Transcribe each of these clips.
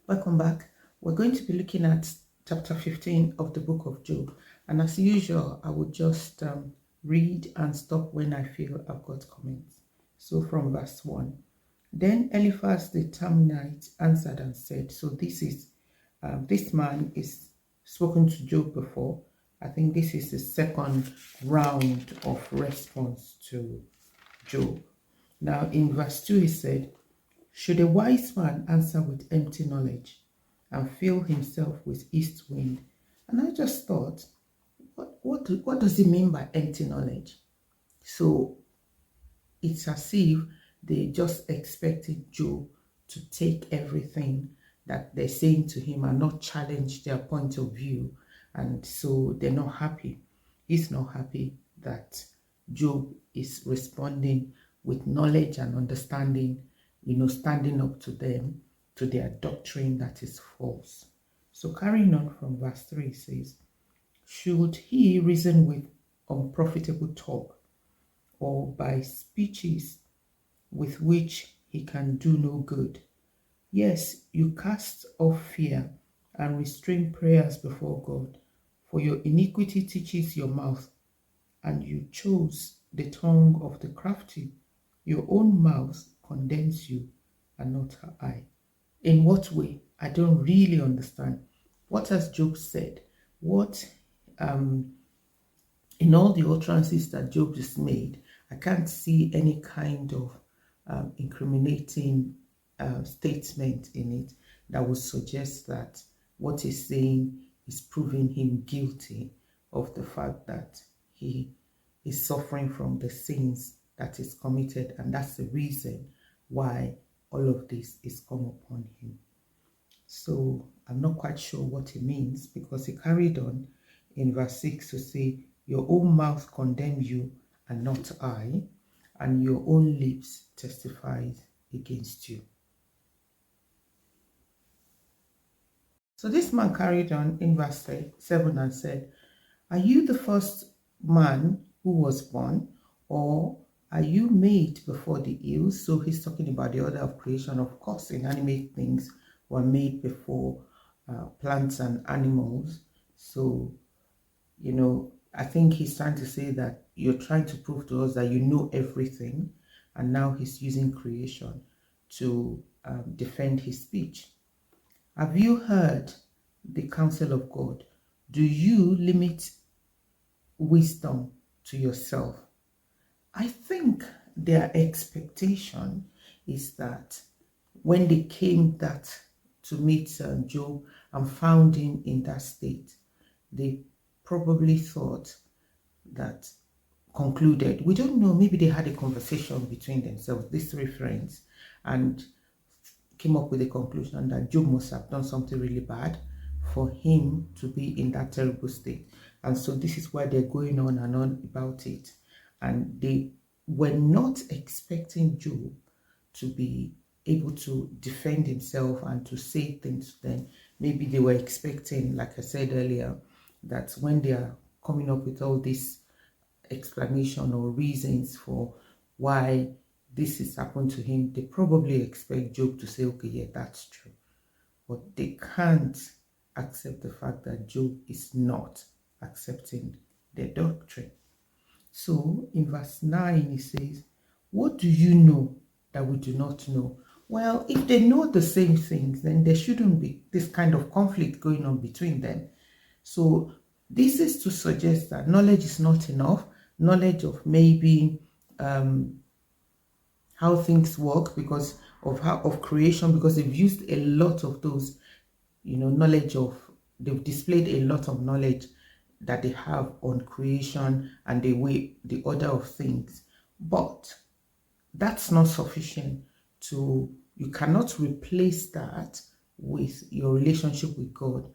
Welcome back. We're going to be looking at chapter 15 of the book of Job. And as usual, I would just read and stop when I feel I've got comments. So from verse 1. Then Eliphaz the Temanite answered and said, so this man is spoken to Job before. I think this is the second round of response to Job. Now in verse 2 he said, should a wise man answer with empty knowledge and fill himself with east wind? And I just thought, what does it mean by empty knowledge? So it's as if they just expected Job to take everything that they're saying to him and not challenge their point of view. And so they're not happy. He's not happy that Job is responding with knowledge and understanding, standing up to them, to their doctrine that is false. So carrying on from verse 3 says, should he reason with unprofitable talk, or by speeches with which he can do no good? Yes, you cast off fear and restrain prayers before God, for your iniquity teaches your mouth, and you chose the tongue of the crafty. Your own mouth condemns you, and not I. In what way? I don't really understand. What has Job said? What, in all the utterances that Job has made, I can't see any kind of incriminating statement in it that would suggest that what he's saying is proving him guilty of the fact that he is suffering from the sins that is committed, and that's the reason why all of this is come upon him. So I'm not quite sure what he means, because he carried on in verse 6 to say, your own mouth condemn you and not I, and your own lips testifies against you. So this man carried on in verse 7 and said, are you the first man who was born, or are you made before the hills? So he's talking about the order of creation. Of course, inanimate things were made before plants and animals. So, I think he's trying to say that you're trying to prove to us that you know everything, and now he's using creation to defend his speech. Have you heard the counsel of God? Do you limit wisdom to yourself? I think their expectation is that when they came to meet Job and found him in that state, they probably thought that, concluded, we don't know, maybe they had a conversation between themselves, these three friends, and came up with a conclusion that Job must have done something really bad for him to be in that terrible state. And so this is why they're going on and on about it. And they were not expecting Job to be able to defend himself and to say things to them. Maybe they were expecting, like I said earlier, that when they are coming up with all this explanation or reasons for why this has happened to him, they probably expect Job to say, okay, yeah, that's true. But they can't accept the fact that Job is not accepting their doctrine. So in verse 9 it says, what do you know that we do not know? Well, if they know the same things, then there shouldn't be this kind of conflict going on between them. So this is to suggest that knowledge is not enough. Knowledge of maybe how things work, because of creation, because they've used a lot of those, knowledge of, they've displayed a lot of knowledge that they have on creation and the way, the order of things. But that's not sufficient you cannot replace that with your relationship with God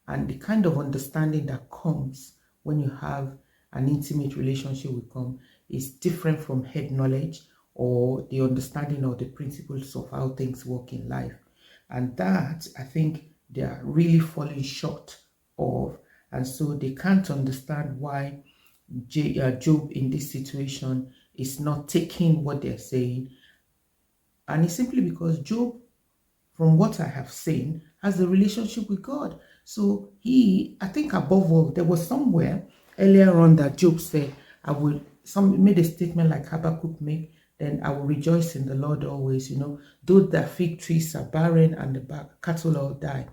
and the kind of understanding that comes when you have an intimate relationship with God is different from head knowledge or the understanding of the principles of how things work in life. And that, I think, they are really falling short of. And so they can't understand why Job in this situation is not taking what they're saying. And it's simply because Job from what I have seen, has a relationship with God. So I think above all, there was somewhere earlier on that Job said, made a statement like Habakkuk made, then I will rejoice in the Lord always, though the fig trees are barren and the cattle all die.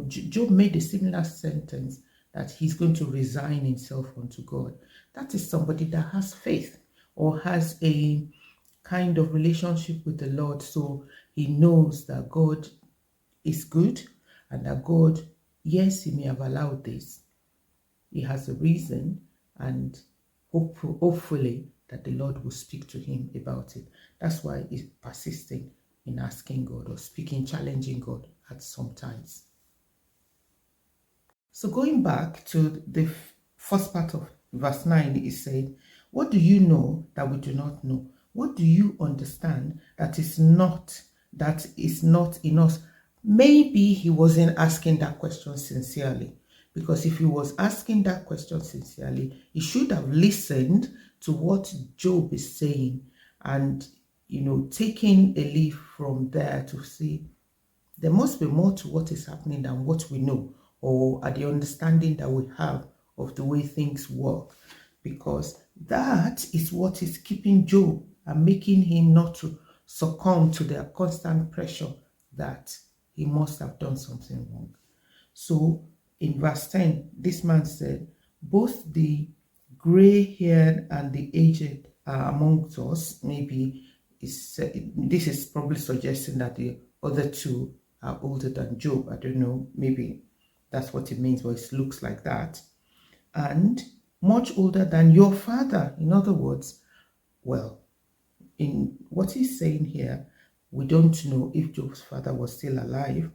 Job made a similar sentence that he's going to resign himself unto God. That is somebody that has faith or has a kind of relationship with the Lord. So he knows that God is good and that God, yes, he may have allowed this. He has a reason, and hopefully that the Lord will speak to him about it. That's why he's persisting in asking God or speaking, challenging God at some times. So going back to the first part of verse 9, it said, what do you know that we do not know? What do you understand that is not in us? Maybe he wasn't asking that question sincerely, because if he was asking that question sincerely, he should have listened to what Job is saying and, taking a leaf from there to see there must be more to what is happening than what we know or at the understanding that we have of the way things work, because that is what is keeping Job and making him not to succumb to their constant pressure that he must have done something wrong. So in verse 10, this man said, both the gray-haired and the aged are amongst us. Maybe this is probably suggesting that the other two are older than Job. I don't know, maybe that's what it means, but it looks like that. And much older than your father. In other words, well, in what he's saying here, we don't know if Job's father was still alive,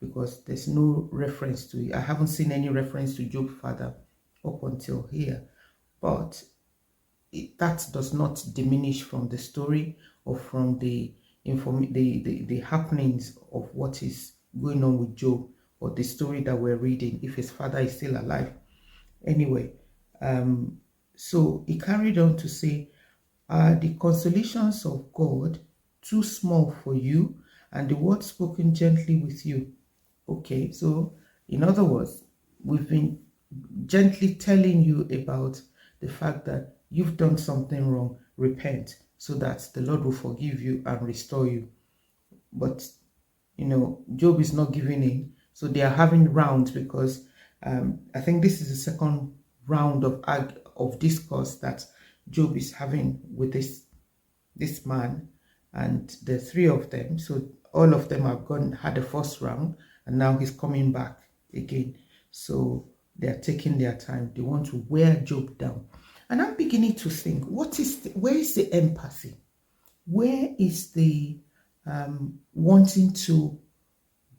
because there's no reference to it. I haven't seen any reference to Job's father up until here. But that does not diminish from the story or from the happenings of what is going on with Job, or the story that we're reading, if his father is still alive. Anyway, so he carried on to say, are the consolations of God too small for you, and the word spoken gently with you? Okay, so in other words, we've been gently telling you about the fact that you've done something wrong, repent, so that the Lord will forgive you and restore you. But, Job is not giving in. So they are having rounds, because I think this is the second round of discourse that Job is having with this man, and the three of them. So all of them have had the first round, and now he's coming back again. So they're taking their time. They want to wear Job down. And I'm beginning to think, where is the empathy? Where is the wanting to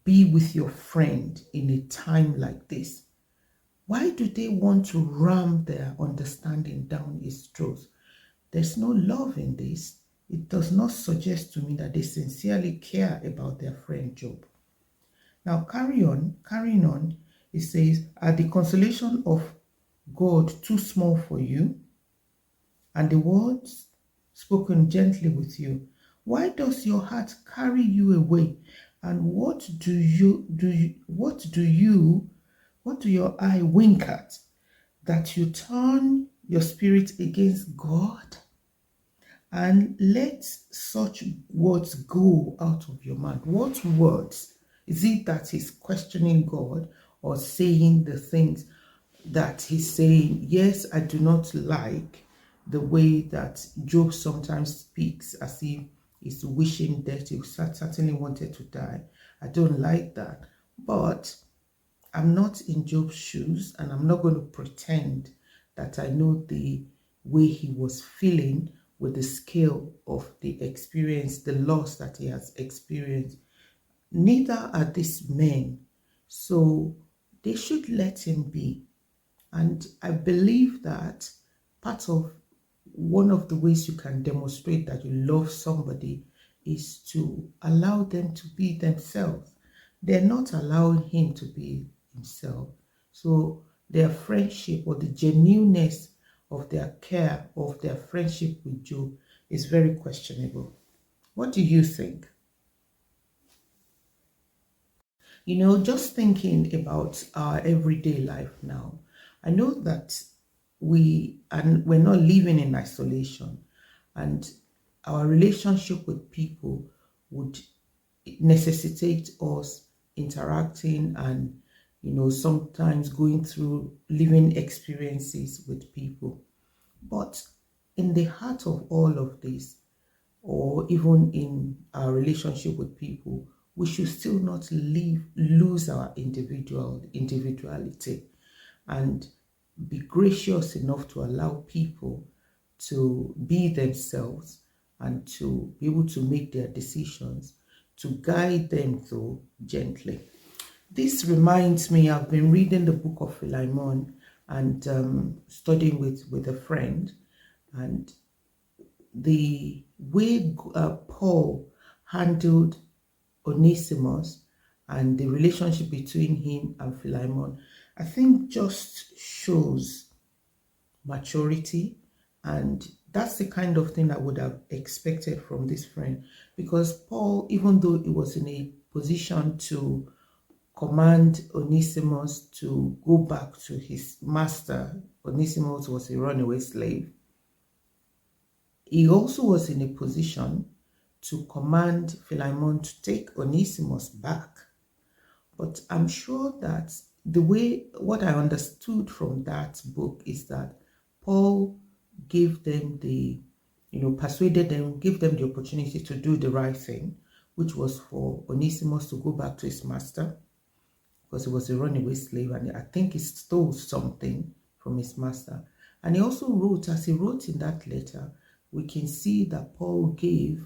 be with your friend in a time like this? Why do they want to ram their understanding down his throat? There's no love in this. It does not suggest to me that they sincerely care about their friend Job. Now, carrying on, it says, are the consolation of God too small for you, and the words spoken gently with you? Why does your heart carry you away? And what do your eye wink at, that you turn your spirit against God? And let such words go out of your mouth. What words? Is it that he's questioning God, or saying the things that he's saying? Yes, I do not like the way that Job sometimes speaks as if he's wishing death. He certainly wanted to die. I don't like that. But I'm not in Job's shoes, and I'm not going to pretend that I know the way he was feeling with the scale of the experience, the loss that he has experienced. Neither are these men, so they should let him be. And I believe that one of the ways you can demonstrate that you love somebody is to allow them to be themselves. They're not allowing him to be himself. So their friendship, or the genuineness of their care, of their friendship with Job, is very questionable. What do you think? Just thinking about our everyday life now, I know that we're not living in isolation, and our relationship with people would necessitate us interacting and sometimes going through living experiences with people. But in the heart of all of this, or even in our relationship with people, we should still not lose our individuality, and be gracious enough to allow people to be themselves and to be able to make their decisions, to guide them through gently. This reminds me, I've been reading the book of Philemon and studying with a friend, and the way Paul handled Onesimus and the relationship between him and Philemon, I think just shows maturity. And that's the kind of thing I would have expected from this friend, because Paul, even though he was in a position to command Onesimus to go back to his master, Onesimus was a runaway slave, he also was in a position to command Philemon to take Onesimus back. But I'm sure that what I understood from that book is that Paul gave them persuaded them, gave them the opportunity to do the right thing, which was for Onesimus to go back to his master, because he was a runaway slave, and I think he stole something from his master. And he also wrote, as he wrote in that letter, we can see that Paul gave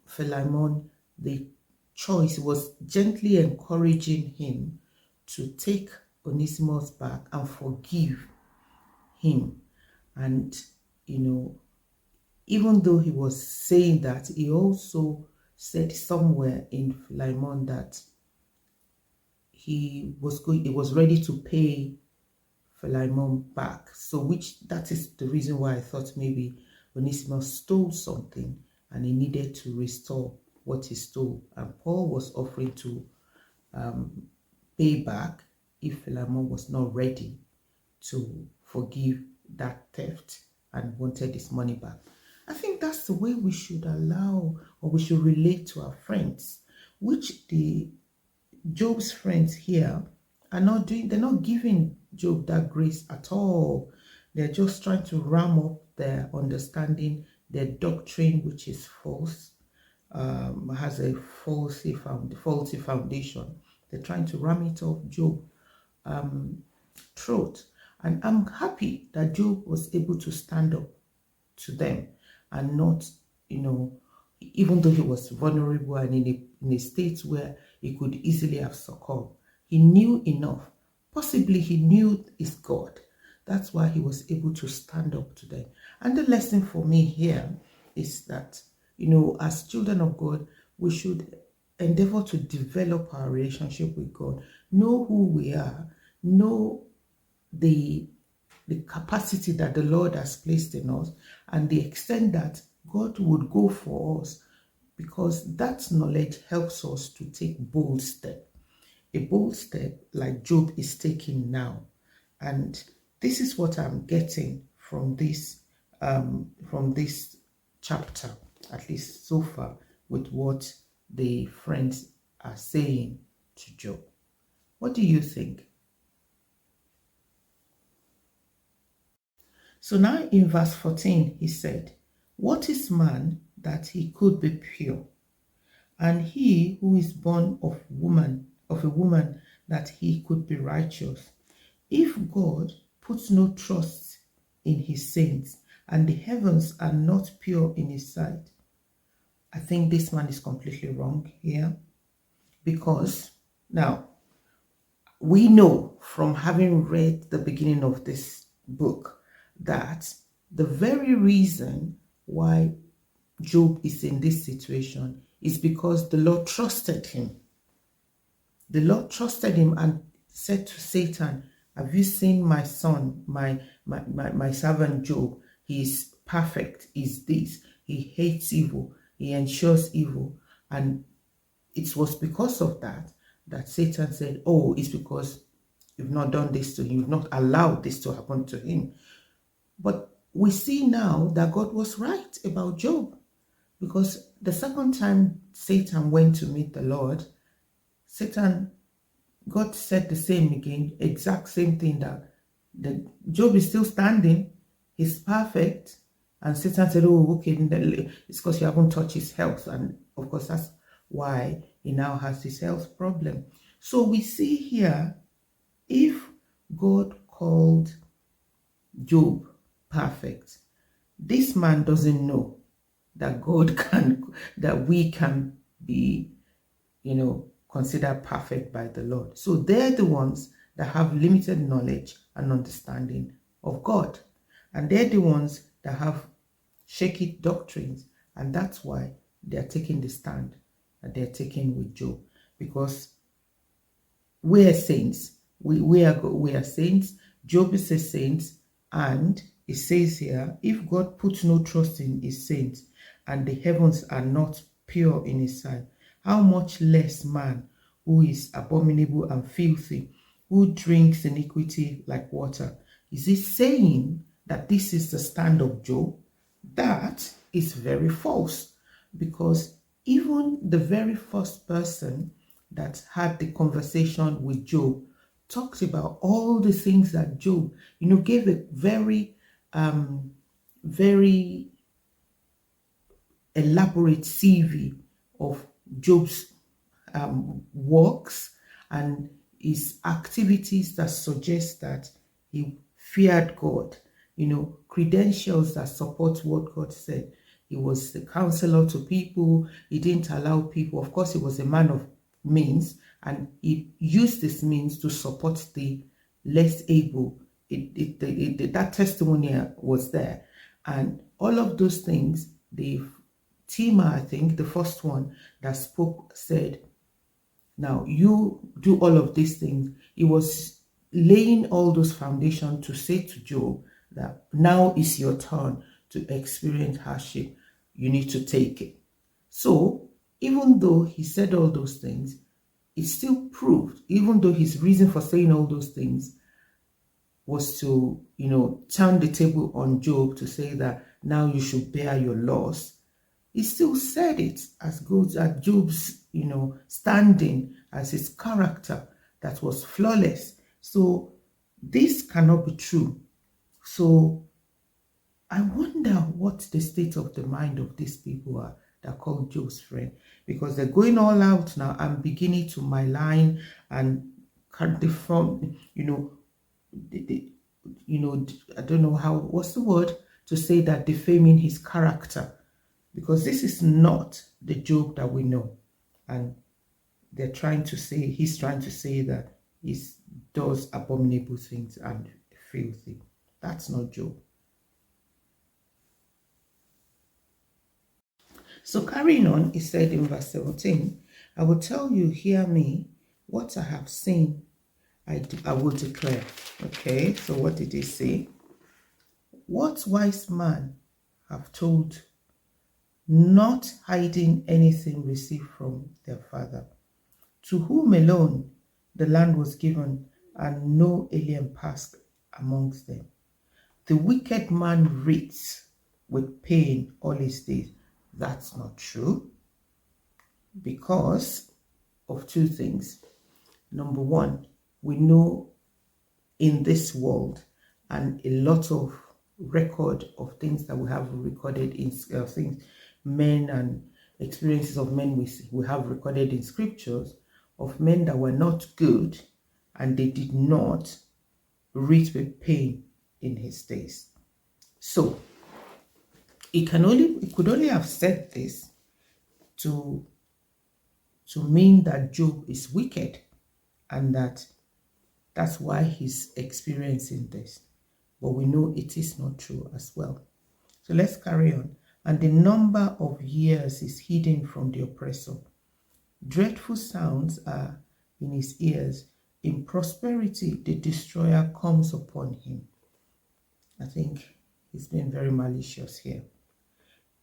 Philemon the choice. He was gently encouraging him to take Onesimus back and forgive him. And, even though he was saying that, he also said somewhere in Philemon that he was ready to pay Philemon back. So that is the reason why I thought maybe Onesimus stole something and he needed to restore what he stole. And Paul was offering to pay back if Philemon was not ready to forgive that theft and wanted his money back. I think that's the way we should allow, or we should relate to our friends, which Job's friends here are not doing. They're not giving Job that grace at all. They're just trying to ram up their understanding, their doctrine, which is false, has a faulty foundation. They're trying to ram it off Job's throat. And I'm happy that Job was able to stand up to them and not, even though he was vulnerable and in a state where he could easily have succumbed, he knew enough. Possibly he knew his God. That's why he was able to stand up to them. And the lesson for me here is that, as children of God, we should endeavor to develop our relationship with God, know who we are, know the capacity that the Lord has placed in us, and the extent that God would go for us, because that knowledge helps us to take bold step. A bold step like Job is taking now. And this is what I'm getting from this chapter, at least so far, with what the friends are saying to Job. What do you think? So now in verse 14, he said, "What is man that he could be pure? And he who is born of a woman that he could be righteous? If God puts no trust in his saints, and the heavens are not pure in his sight." I think this man is completely wrong here, because now we know from having read the beginning of this book that the very reason why Job is in this situation is because the Lord trusted him. The Lord trusted him and said to Satan, "Have you seen my son, my servant Job? He is perfect, is this. He hates evil, he ensures evil." And it was because of that that Satan said, oh, it's because you've not done this to him, you've not allowed this to happen to him. But we see now that God was right about Job, because the second time Satan went to meet the Lord, God said the same again, exact same thing, that Job is still standing, he's perfect. And Satan said, oh, okay, it's because you haven't touched his health. And of course, that's why he now has this health problem. So we see here, if God called Job perfect, this man doesn't know that that we can be, considered perfect by the Lord. So they're the ones that have limited knowledge and understanding of God. And they're the ones that have shaky doctrines. And that's why they're taking the stand that they're taking with Job. Because we are saints. We are saints. Job is a saint. And it says here, if God puts no trust in his saints and the heavens are not pure in his sight, how much less man who is abominable and filthy, who drinks iniquity like water? Is he saying that this is the stand of Job? That is very false, because even the very first person that had the conversation with Job talked about all the things that Job, gave a very, very elaborate CV of Job's works and his activities that suggest that he feared God, credentials that support what God said. He was the counselor to people. He didn't allow people. Of course, he was a man of means, and he used this means to support the less able. That testimony was there. And all of those things, the Tima, I think, the first one that spoke, said, now you do all of these things. He was laying all those foundations to say to Job that now is your turn to experience hardship. You need to take it. So even though he said all those things, it still proved, even though his reason for saying all those things was to, turn the table on Job to say that now you should bear your loss, he still said it as good as Job's, standing, as his character that was flawless. So this cannot be true. So I wonder what the state of the mind of these people are that call Job's friend, because they're going all out now and beginning to malign and deform, I don't know what's the word to say, that defaming his character, because this is not the Job that we know. And he's trying to say that he does abominable things and filthy. That's not Job. So carrying on, he said in verse 17, I will tell you, hear me, what I have seen, I will declare. Okay, so what did he say? What wise man have told, not hiding anything received from their father, to whom alone the land was given, and no alien passed amongst them. The wicked man reads with pain all his days. That's not true, because of two things. Number one, we know in this world, and a lot of record of things that we have recorded in things, men and experiences of men we have recorded in scriptures, of men that were not good and they did not reach with pain in his days. So it could only have said this to mean that Job is wicked, and that's why he's experiencing this. But we know it is not true as well. So let's carry on. And the number of years is hidden from the oppressor. Dreadful sounds are in his ears. In prosperity, the destroyer comes upon him. I think he's been very malicious here.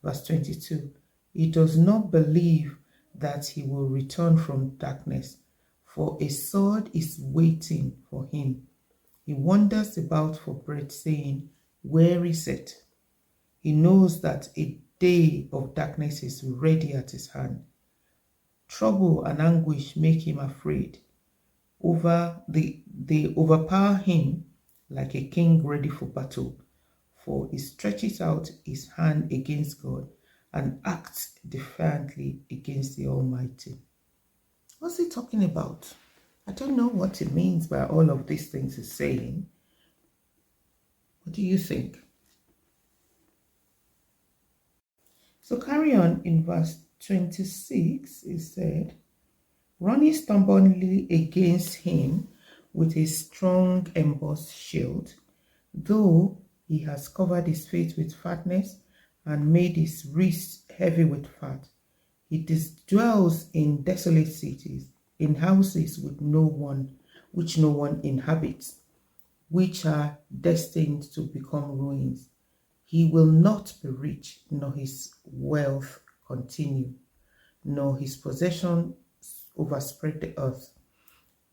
Verse 22, he does not believe that he will return from darkness, for a sword is waiting for him. He wanders about for bread, saying, where is it? He knows that a day of darkness is ready at his hand. Trouble and anguish make him afraid. They overpower him like a king ready for battle. For he stretches out his hand against God and acts defiantly against the Almighty. What's he talking about? I don't know what it means by all of these things he's saying. What do you think? So carry on in verse 26, it said, running stubbornly against him with a strong embossed shield, though he has covered his face with fatness and made his wrists heavy with fat. He dwells in desolate cities, in houses with no one, which no one inhabits, which are destined to become ruins. He will not be rich, nor his wealth continue, nor his possessions overspread the earth.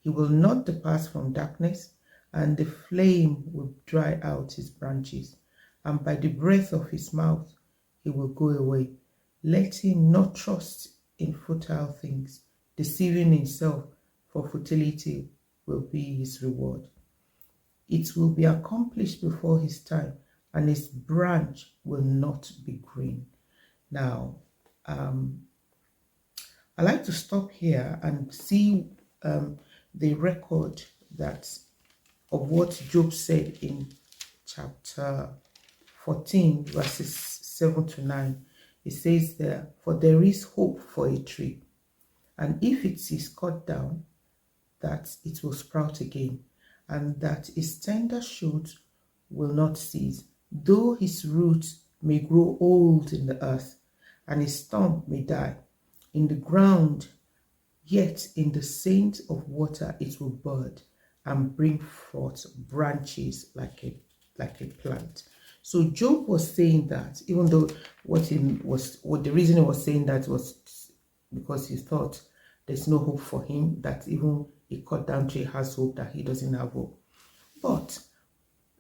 He will not depart from darkness, and the flame will dry out his branches, and by the breath of his mouth he will go away. Let him not trust in futile things, deceiving himself, for futility will be his reward. It will be accomplished before his time, and his branch will not be green. Now, I like to stop here and see the record of what Job said in chapter 14, verses 7 to 9. It says there, for there is hope for a tree, and if it is cut down, that it will sprout again, and that its tender shoot will not cease, though his roots may grow old in the earth, and his stump may die in the ground, yet in the scent of water it will bud and bring forth branches like a plant. So Job was saying that, even though what the reason he was saying that was because he thought there's no hope for him, that even a cut down tree has hope, that he doesn't have hope. But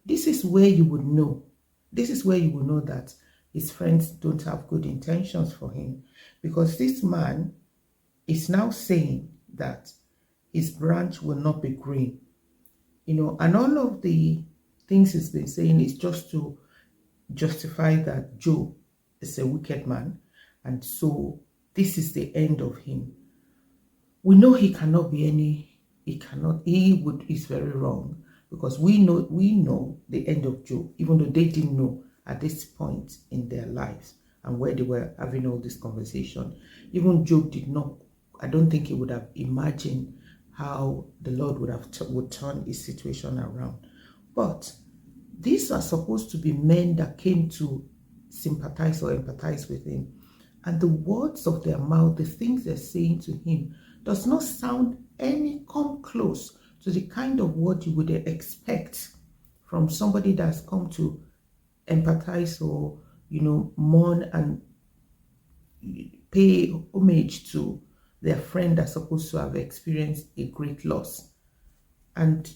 this is where you would know. This is where you will know that his friends don't have good intentions for him, because this man is now saying that his branch will not be green. And all of the things he's been saying is just to justify that Job is a wicked man, and so this is the end of him. We know he cannot be he's very wrong, because we know the end of Job, even though they didn't know at this point in their lives and where they were having all this conversation. Even Job did not, I don't think he would have imagined how the Lord would turn his situation around. But these are supposed to be men that came to sympathize or empathize with him. And the words of their mouth, the things they're saying to him, does not come close to the kind of word you would expect from somebody that's come to empathize or, mourn and pay homage to their friend that's supposed to have experienced a great loss. And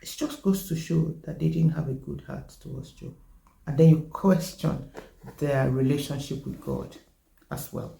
it just goes to show that they didn't have a good heart towards Job. And then you question their relationship with God as well.